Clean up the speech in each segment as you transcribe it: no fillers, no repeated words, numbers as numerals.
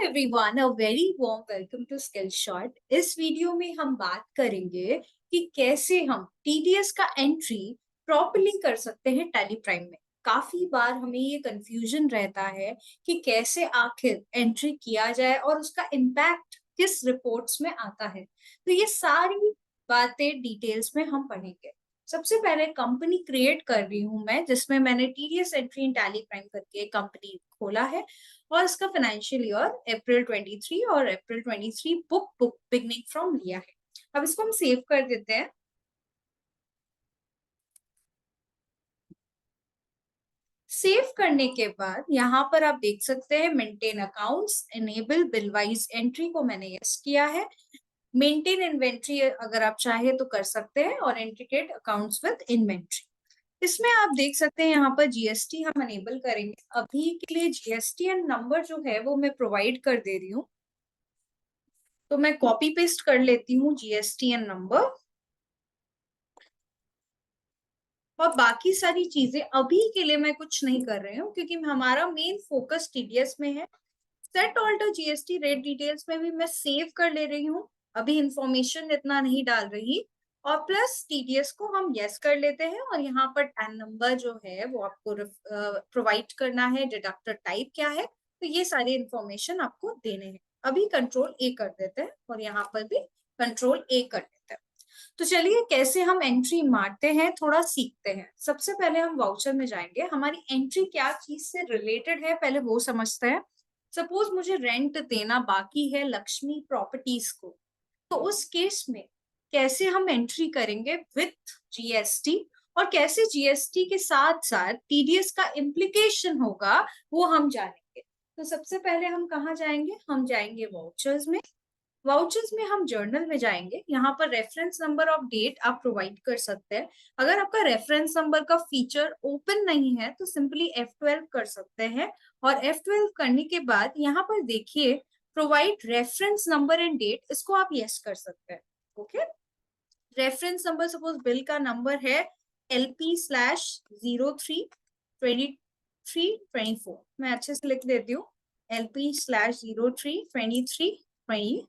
Everyone, a very warm welcome to Skill Shot. इस video में हम बात करेंगे कि कैसे हम टीडीएस का एंट्री प्रॉपर्ली कर सकते हैं टैली प्राइम में। काफी बार हमें ये कंफ्यूजन रहता है कि कैसे आखिर एंट्री किया जाए और उसका इम्पैक्ट किस रिपोर्ट्स में आता है। तो ये सारी बातें डिटेल्स में हम पढ़ेंगे। सबसे पहले कंपनी क्रिएट कर रही हूँ मैं, जिसमें मैंने TDS entry in tally prime करके कंपनी खोला है और इसका फाइनेंशियल ईयर अप्रैल 23 और अप्रैल 23 बुक बिगनिंग फ्रॉम लिया है। अब इसको हम सेव कर देते हैं। सेव करने के बाद यहाँ पर आप देख सकते हैं maintain accounts, enable bill wise entry को मैंने यस किया है। मेंटेन इन्वेंट्री अगर आप चाहे तो कर सकते हैं और इंटीग्रेट अकाउंट्स विद इन्वेंट्री। इसमें आप देख सकते हैं यहाँ पर जीएसटी हम अनेबल करेंगे। अभी के लिए जीएसटी एंड नंबर जो है वो मैं प्रोवाइड कर दे रही हूँ, तो मैं कॉपी पेस्ट कर लेती हूँ जीएसटी एंड नंबर। और बाकी सारी चीजें अभी के लिए मैं कुछ नहीं कर रही हूँ, क्योंकि हमारा मेन फोकस टीडीएस में है। Set alter GST rate details में भी मैं सेव कर ले रही हूँ, अभी इंफॉर्मेशन इतना नहीं डाल रही। और प्लस टीडीएस को हम यस कर लेते हैं और यहाँ पर टैन नंबर जो है वो आपको प्रोवाइड करना है, डिडक्टर टाइप क्या है, तो ये सारी इंफॉर्मेशन आपको देने हैं। अभी कंट्रोल ए कर देते हैं और यहाँ पर भी कंट्रोल ए कर देते हैं। तो चलिए कैसे हम एंट्री मारते हैं थोड़ा सीखते हैं। सबसे पहले हम वाउचर में जाएंगे, हमारी एंट्री क्या चीज से रिलेटेड है पहले वो समझते हैं। सपोज मुझे रेंट देना बाकी है लक्ष्मी प्रॉपर्टीज को, तो उस केस में कैसे हम एंट्री करेंगे विथ जीएसटी और कैसे जीएसटी के साथ साथ टीडीएस का इम्प्लीकेशन होगा वो हम जानेंगे। तो सबसे पहले हम कहाँ जाएंगे, हम जाएंगे वाउचर्स में। वाउचर्स में हम जर्नल में जाएंगे, यहाँ पर रेफरेंस नंबर ऑफ डेट आप प्रोवाइड कर सकते हैं। अगर आपका रेफरेंस नंबर का फीचर ओपन नहीं है तो सिंपली F12 कर सकते हैं। और F12 करने के बाद यहाँ पर देखिए provide reference number and date, इसको आप यस कर सकते हैं। Okay, reference number suppose bill का नंबर है LP/03/23/24, मैं अच्छे से लिख देती हूँ LP/03/23/24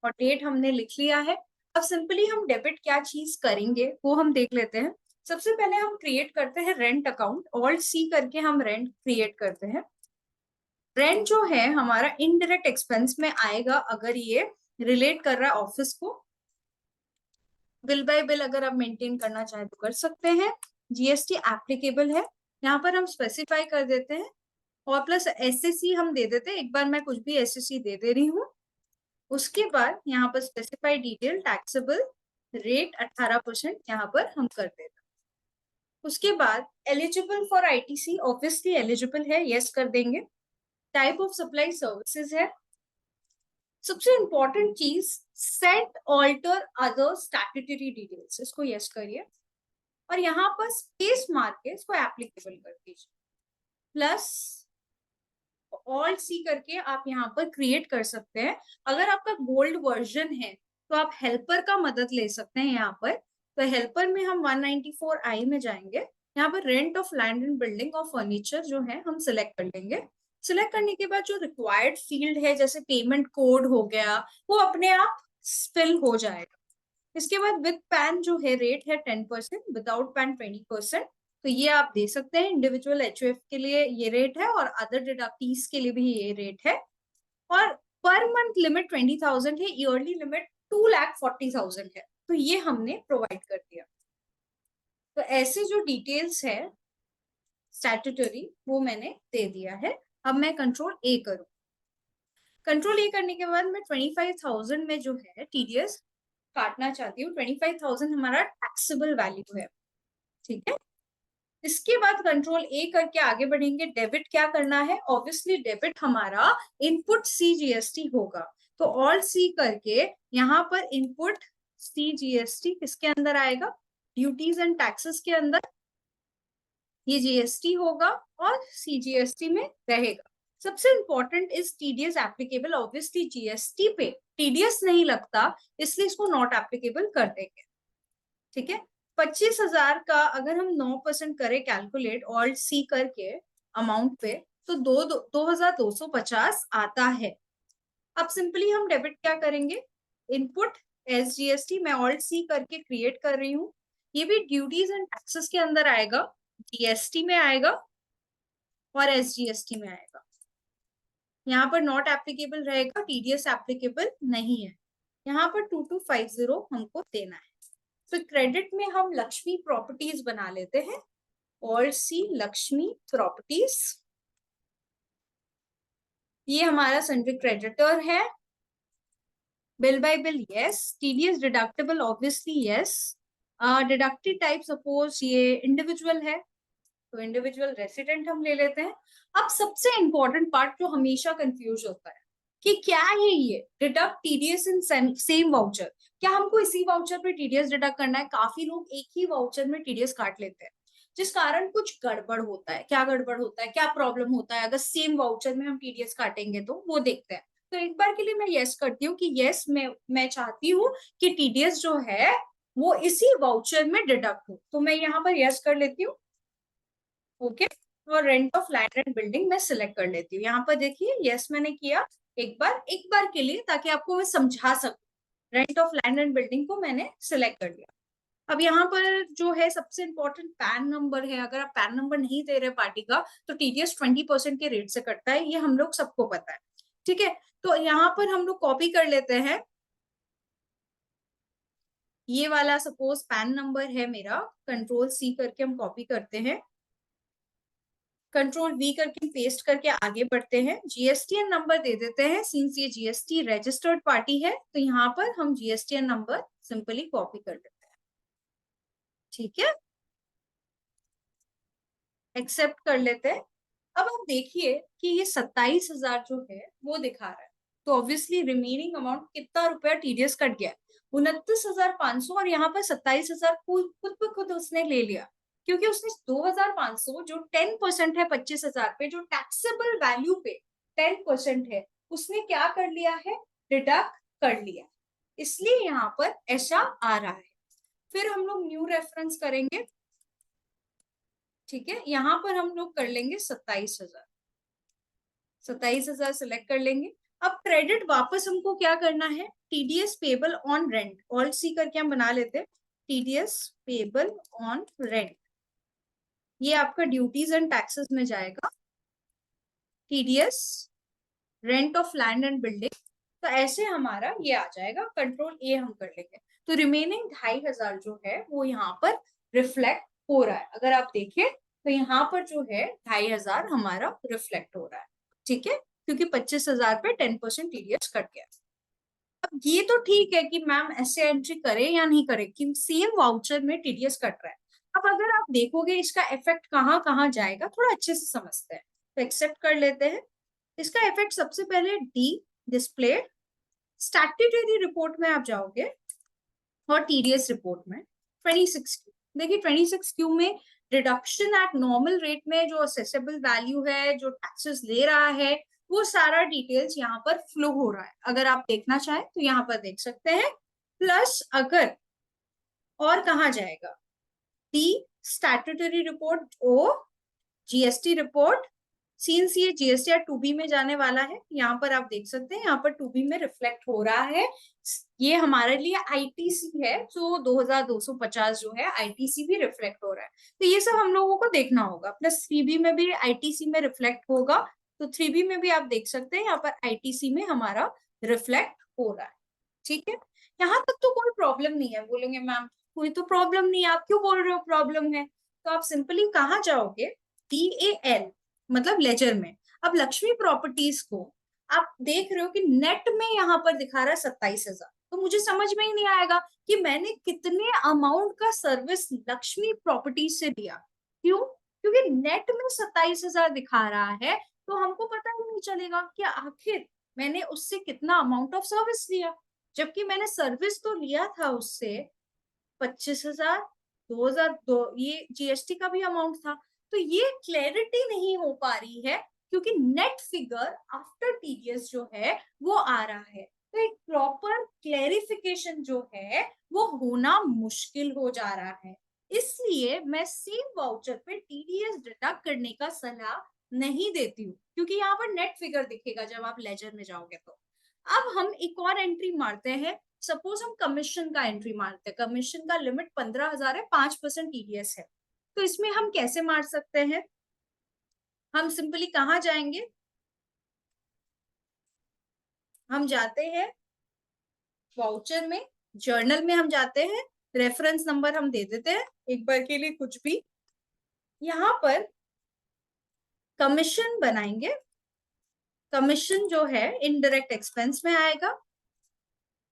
और डेट हमने लिख लिया है। अब सिंपली हम डेबिट क्या चीज करेंगे वो हम देख लेते हैं। सबसे पहले हम क्रिएट करते हैं रेंट अकाउंट, ऑल्ट सी करके हम रेंट क्रिएट करते हैं। रेंट जो है हमारा इनडायरेक्ट एक्सपेंस में आएगा अगर ये रिलेट कर रहा है ऑफिस को। बिल बाय बिल अगर आप मेंटेन करना चाहें तो कर सकते हैं। जीएसटी एप्लीकेबल है, यहाँ पर हम स्पेसिफाई कर देते हैं और प्लस एसएससी हम दे देते हैं। एक बार मैं कुछ भी एसएससी दे दे रही हूँ। उसके बाद यहाँ पर स्पेसिफाई डिटेल टैक्सेबल रेट 18% यहाँ पर हम कर देते हैं। उसके बाद eligible for ITC, obviously eligible है, यस कर देंगे। टाइप ऑफ सप्लाई सर्विसेज है। सबसे इंपॉर्टेंट चीज set alter other statutory details, इसको यस करिए और यहाँ पर स्पेस मार के इसको एप्लीकेबल कर दीजिए। प्लस ऑल सी करके आप यहाँ पर क्रिएट कर सकते हैं। अगर आपका गोल्ड वर्जन है तो आप हेल्पर का मदद ले सकते हैं यहाँ पर। तो हेल्पर में हम 194I में जाएंगे, यहाँ पर rent of land and building और फर्नीचर जो है हम सिलेक्ट कर लेंगे। सिलेक्ट करने के बाद जो रिक्वायर्ड फील्ड है जैसे पेमेंट कोड हो गया वो अपने आप फिल हो जाएगा। इसके बाद विद पैन जो है रेट है 10%, विदाउट पैन 20%। तो ये आप दे सकते हैं। इंडिविजुअल एचयूएफ के लिए ये रेट है और अदर डिडक्टीज के लिए भी ये रेट है। और पर मंथ लिमिट 20,000 है, ईयरली लिमिट 2,40,000 है। तो ये हमने प्रोवाइड कर दिया। तो ऐसे जो डिटेल्स है स्टैट्यूटरी वो मैंने दे दिया है। अब मैं कंट्रोल ए करूं। कंट्रोल ए करने के बाद मैं 25,000 में जो है टीडीएस काटना चाहती हूँ। 25,000 हमारा टैक्सेबल वैल्यू है, ठीक है। इसके बाद कंट्रोल ए करके आगे बढ़ेंगे। डेबिट क्या करना है, ऑब्वियसली डेबिट हमारा इनपुट सीजीएसटी होगा। तो ऑल सी करके यहाँ पर इनपुट सीजीएसटी किसके अंदर आएगा, ड्यूटीज एंड टैक्सेस के अंदर ये जीएसटी होगा और सीजीएसटी में रहेगा। सबसे important is TDS applicable, obviously GST पे टीडीएस नहीं लगता इसलिए इसको नॉट एप्लीकेबल कर देंगे, ठीक है। 25,000 का अगर हम 9% करें कैलकुलेट ऑल्ट सी करके अमाउंट पे, तो 2250 आता है। अब सिंपली हम डेबिट क्या करेंगे, इनपुट SGST मैं ऑल्ट सी करके क्रिएट कर रही हूँ, ये भी ड्यूटीज एंड टैक्सेस के अंदर आएगा, GST में आएगा और SGST में आएगा। यहाँ पर नॉट एप्लीकेबल रहेगा, TDS एप्लीकेबल नहीं है। यहाँ पर 2250 हमको देना है। तो क्रेडिट में हम लक्ष्मी प्रॉपर्टीज बना लेते हैं, ऑल्ट सी लक्ष्मी प्रॉपर्टीज, ये हमारा सन्ड्री क्रेडिटर है। Bill bye bill yes, TDS deductible obviously yes, deducted type suppose ये इंडिविजुअल है तो इंडिविजुअल रेसिडेंट हम ले लेते हैं। अब सबसे इंपॉर्टेंट पार्ट जो हमेशा कंफ्यूज होता है कि क्या है ये deduct TDS in same voucher, क्या हमको इसी वाउचर पे TDS डिडक्ट करना है? काफी लोग एक ही वाउचर में TDS काट लेते हैं, जिस कारण कुछ गड़बड़ होता है। क्या गड़बड़ होता है, क्या प्रॉब्लम होता है अगर सेम वाउचर में हम TDS काटेंगे? तो वो देखते हैं। तो एक बार के लिए मैं यस करती हूँ कि यस मैं चाहती हूँ कि TDS जो है वो इसी वाउचर में डिडक्ट हो, तो मैं यहाँ पर यस कर लेती हूँ। ओके, और rent of land and building मैं सिलेक्ट कर लेती हूँ। यहाँ पर देखिए यस मैंने किया एक बार के लिए, ताकि आपको मैं समझा सकूं। Rent of land and building को मैंने सिलेक्ट कर लिया। अब यहाँ पर जो है सबसे इंपॉर्टेंट पैन नंबर है। अगर आप पैन नंबर नहीं दे रहे पार्टी का तो TDS 20% के रेट से कटता है, ये हम लोग सबको पता है। ठीक है, तो यहाँ पर हम लोग कॉपी कर लेते हैं ये वाला, सपोज पैन नंबर है मेरा, Ctrl+C करके हम कॉपी करते हैं, Ctrl+V करके पेस्ट करके आगे बढ़ते हैं। GSTN नंबर दे देते हैं, सिंस ये GST रजिस्टर्ड पार्टी है तो यहाँ पर हम GSTN नंबर सिंपली कॉपी कर लेते हैं। ठीक है, एक्सेप्ट कर लेते हैं। अब आप देखिए कि ये 27,000 जो है वो दिखा रहा है, तो ऑब्वियसली रिमेनिंग अमाउंट कितना रुपया TDS कट गया, 29,500, और यहाँ पर 27,000 खुद पे खुद उसने ले लिया, क्योंकि उसने 2,500 जो 10% है 25,000 पे, जो टैक्सेबल वैल्यू पे 10% है, उसने क्या कर लिया है, डिडक्ट कर लिया, इसलिए यहाँ पर ऐसा आ रहा है। फिर हम लोग न्यू रेफरेंस करेंगे। ठीक है, यहाँ पर हम लोग कर लेंगे 27,000, 27,000 सिलेक्ट कर लेंगे। अब क्रेडिट वापस हमको क्या करना है, TDS payable on rent, alt C करके हम बना लेते हैं, TDS पेबल ऑन रेंट, ये आपका ड्यूटीज एंड टैक्सेस में जाएगा, TDS rent of land and building, तो ऐसे हमारा ये आ जाएगा। Ctrl+A हम कर लेंगे, तो रिमेनिंग 2,500 जो है वो यहाँ पर रिफ्लेक्ट हो रहा है। अगर आप देखें तो यहाँ पर जो है 2,500 हमारा रिफ्लेक्ट हो रहा है। ठीक है, क्योंकि 25,000 पे 10% TDS कट गया। अब ये तो ठीक है कि मैम ऐसे एंट्री करे या नहीं करे कि सेम वाउचर में TDS कट रहा है। अब अगर आप देखोगे इसका इफेक्ट कहाँ कहाँ जाएगा, थोड़ा अच्छे से समझते हैं। तो एक्सेप्ट कर लेते हैं। इसका इफेक्ट सबसे पहले डी डिस्प्ले स्टैट्यूटरी रिपोर्ट में आप जाओगे और TDS रिपोर्ट में 26Q, देखिए 26Q में रिडक्शन एट नॉर्मल रेट में जो असेसेबल वैल्यू है, जो टैक्सेस ले रहा है, वो सारा डिटेल्स यहाँ पर फ्लो हो रहा है। अगर आप देखना चाहें तो यहाँ पर देख सकते हैं। प्लस अगर और कहाँ जाएगा, डी स्टैट्यूटरी रिपोर्ट, ओ GST रिपोर्ट, सिंस ये GST 2B में जाने वाला है, यहाँ पर आप देख सकते हैं यहाँ पर 2B में रिफ्लेक्ट हो रहा है। ये हमारे लिए ITC है, जो 2,250 जो है ITC भी रिफ्लेक्ट हो रहा है। तो ये सब हम लोगों को देखना होगा। प्लस 3B में भी ITC में रिफ्लेक्ट होगा, तो 3B में भी आप देख सकते हैं यहाँ पर ITC में हमारा रिफ्लेक्ट हो रहा है। ठीक है, यहाँ तक तो कोई प्रॉब्लम नहीं है। बोलेंगे मैम कोई तो प्रॉब्लम नहीं है, आप क्यों बोल रहे हो प्रॉब्लम है? तो आप सिंपली कहाँ जाओगे, TAL मतलब लेजर में। अब लक्ष्मी प्रॉपर्टीज को आप देख रहे हो कि नेट में यहाँ पर दिखा रहा है 27,000, तो मुझे समझ में ही नहीं आएगा कि मैंने कितने अमाउंट का सर्विस लक्ष्मी प्रॉपर्टीज से लिया। क्यों? क्योंकि नेट में 27,000 दिखा रहा है, तो हमको पता ही नहीं चलेगा कि आखिर मैंने उससे कितना अमाउंट ऑफ सर्विस लिया, जबकि मैंने सर्विस तो लिया था उससे 25,000, 2,002, ये GST का भी अमाउंट था। तो ये क्लैरिटी नहीं हो पा रही है, क्योंकि नेट फिगर आफ्टर TDS जो है वो आ रहा है। तो एक प्रॉपर क्लैरिफिकेशन जो है वो होना मुश्किल हो जा रहा है। इसलिए मैं सेम वाउचर पे TDS डिडक्ट करने का सलाह नहीं देती हूँ, क्योंकि यहाँ पर नेट फिगर दिखेगा जब आप लेजर में जाओगे तो। अब हम एक और एंट्री मारते हैं, सपोज हम कमीशन का एंट्री मारते हैं, कमीशन का लिमिट 15,000 है, 5% टीडीएस है। तो इसमें हम कैसे मार सकते हैं? हम सिंपली कहाँ जाएंगे, हम जाते हैं वाउचर में, जर्नल में हम जाते हैं, रेफरेंस नंबर हम दे देते हैं एक बार के लिए कुछ भी, यहाँ पर कमीशन बनाएंगे। कमीशन जो है इनडायरेक्ट एक्सपेंस में आएगा।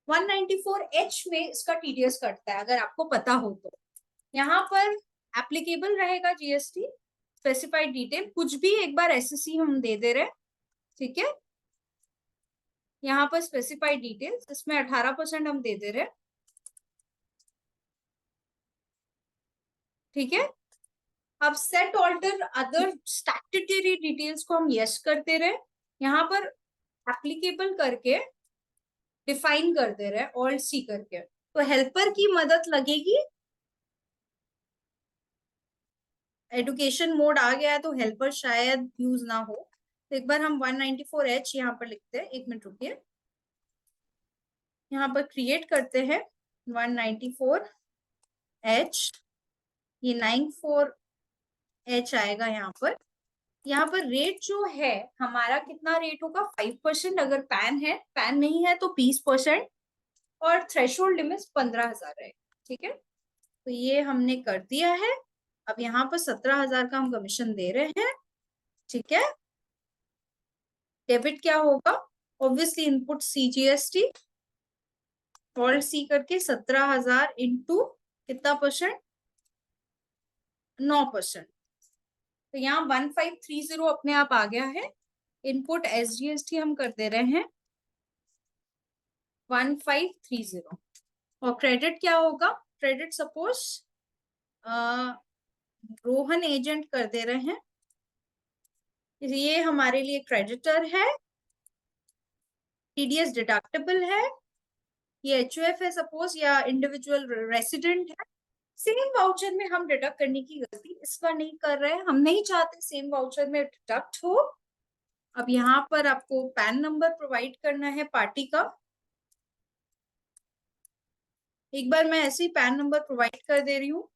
194H में इसका टीडीएस कटता है, अगर आपको पता हो तो। यहाँ पर एप्लीकेबल रहेगा जीएसटी, स्पेसिफाइड डिटेल कुछ भी, एक बार एसएससी हम दे दे रहे हैं, ठीक है। यहाँ पर स्पेसिफाइड डिटेल्स, इसमें 18% हम दे दे रहे हैं, ठीक है। अब set alter other statutory details को हम यस करते रहे, यहाँ पर एप्लीकेबल करके डिफाइन कर दे रहे हैं ऑल्ट सी करके, तो हेल्पर की मदद लगेगी। एडुकेशन मोड आ गया है तो हेल्पर शायद यूज ना हो, तो एक बार हम 194H यहाँ पर लिखते हैं, एक मिनट रुकिए, यहाँ पर क्रिएट करते हैं 194H, ये 94H आएगा यहाँ पर। यहाँ पर रेट जो है हमारा कितना रेट होगा, 5%, अगर पैन है, पैन नहीं है तो 20%, और थ्रेशोल्ड लिमिट 15,000 है, ठीक है। तो ये हमने कर दिया है। अब यहाँ पर 17,000 का हम कमीशन दे रहे हैं, ठीक है। डेबिट क्या होगा, obviously input CGST, alt C करके 17,000 इंटू कितना परसेंट, 9%। तो यहाँ 1530 अपने आप आ गया है। इनपुट एसजीएसटी हम कर दे रहे हैं 1530, और क्रेडिट क्या होगा, क्रेडिट सपोज रोहन एजेंट कर दे रहे हैं, ये हमारे लिए क्रेडिटर है, टीडीएस डिडक्टेबल है, ये एचयूएफ है सपोज, या इंडिविजुअल रेसिडेंट है। सेम वाउचर में हम डिडक्ट करने की गलती इस बार नहीं कर रहे हैं, हम नहीं चाहते सेम वाउचर में डिडक्ट हो। अब यहाँ पर आपको पैन नंबर प्रोवाइड करना है पार्टी का, एक बार मैं ऐसे ही पैन नंबर प्रोवाइड कर दे रही हूँ।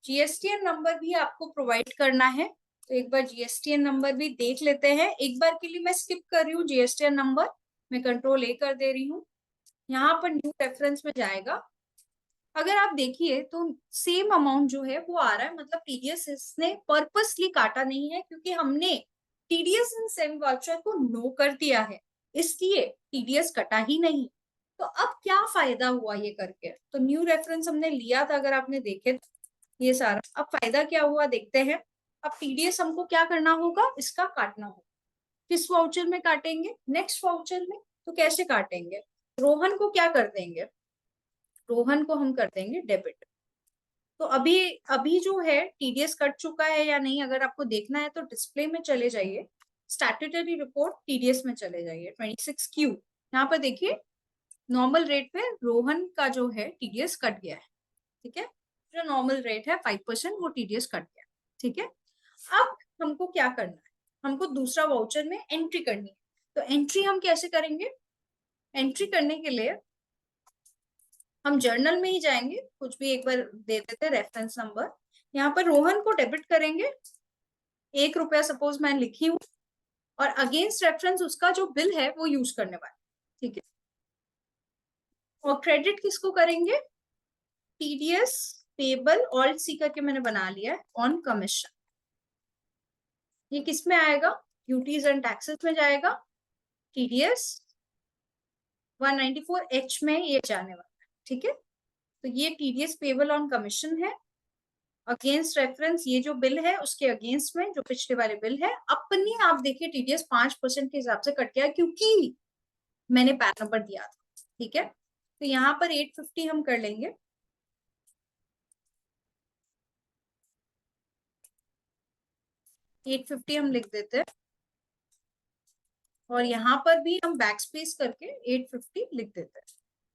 जीएसटीएन नंबर भी आपको प्रोवाइड करना है, तो एक बार जीएसटीएन नंबर भी देख लेते हैं। एक बार के लिए मैं स्किप कर रही हूँ जीएसटीएन नंबर, मैं कंट्रोल ए कर दे रही हूँ, यहाँ पर न्यू रेफरेंस में जाएगा। अगर आप देखिए तो सेम अमाउंट जो है वो आ रहा है, मतलब टीडीएस इसने पर्पसली काटा नहीं है, क्योंकि हमने टीडीएस इन सेम वाउचर को नो कर दिया है, इसलिए टीडीएस कटा ही नहीं। तो अब क्या फायदा हुआ ये करके, तो न्यू रेफरेंस हमने लिया था, अगर आपने देखे तो ये सारा, अब फायदा क्या हुआ देखते हैं। अब टीडीएस हमको क्या करना होगा, इसका काटना होगा। किस वाउचर में काटेंगे, नेक्स्ट वाउचर में, तो कैसे काटेंगे, रोहन को क्या कर देंगे, रोहन को हम कर देंगे डेबिट। तो अभी अभी जो है टीडीएस कट चुका है या नहीं, अगर आपको देखना है तो डिस्प्ले में चले जाइए, स्टैट्यूटरी रिपोर्ट टीडीएस में चले जाइए, 26Q, यहाँ पर देखिए नॉर्मल रेट पे रोहन का जो है टीडीएस कट गया है, ठीक है। जो नॉर्मल रेट है 5%, वो टीडीएस कट गया, ठीक है। अब हमको क्या करना है, हमको दूसरा वाउचर में एंट्री करनी है। तो एंट्री हम कैसे करेंगे, एंट्री करने के लिए हम जर्नल में ही जाएंगे, कुछ भी एक बार दे देते हैं रेफरेंस नंबर, यहाँ पर रोहन को डेबिट करेंगे, 1 रुपया सपोज मैं लिखी हूँ, और अगेंस्ट रेफरेंस उसका जो बिल है वो यूज करने वाले, ठीक है। और क्रेडिट किसको करेंगे, टीडीएस पेबल ऑल्ट सी करके मैंने बना लिया है ऑन कमीशन, ये किस में आएगा, ड्यूटीज एंड टैक्सेस में जाएगा, टीडीएस 194H में ये जाने वाला है, ठीक है। तो ये टीडीएस पेबल ऑन कमीशन है, अगेंस्ट रेफरेंस ये जो बिल है उसके अगेंस्ट में जो पिछले वाले बिल है, अपनी आप देखिए टीडीएस 5% के हिसाब से कट गया, क्योंकि मैंने पैन नंबर दिया था, ठीक है। तो यहाँ पर 850 हम कर लेंगे, 850 हम लिख देते हैं, और यहाँ पर भी हम बैक स्पेस करके 850 लिख देते हैं।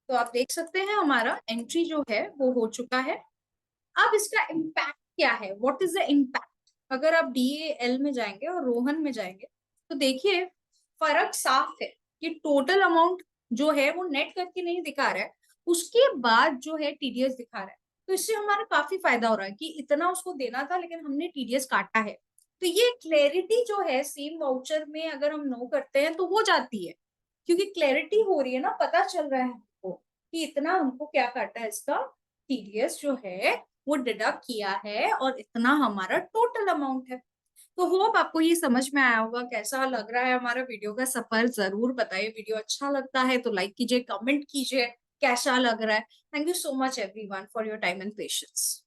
तो आप देख सकते हैं हमारा एंट्री जो है वो हो चुका है। अब इसका इम्पैक्ट क्या है, व्हाट इज द इम्पैक्ट, अगर आप DAL में जाएंगे और रोहन में जाएंगे तो देखिए फर्क साफ है कि टोटल अमाउंट जो है वो नेट करके नहीं दिखा रहा है, उसके बाद जो है TDS दिखा रहा है। तो इससे हमारा काफी फायदा हो रहा है कि इतना उसको देना था लेकिन हमने TDS काटा है। तो ये क्लैरिटी जो है सेम वाउचर में अगर हम नो करते हैं तो हो जाती है, क्योंकि क्लैरिटी हो रही है ना, पता चल रहा है हमको कि इतना हमको क्या काटा है, इसका TDS जो है वो डिडक्ट किया है और इतना हमारा टोटल अमाउंट है। तो होप आपको ये समझ में आया होगा। कैसा लग रहा है हमारा वीडियो का सफर, जरूर बताइए। वीडियो अच्छा लगता है तो लाइक कीजिए, कमेंट कीजिए कैसा लग रहा है। Thank you so much everyone for your time and patience.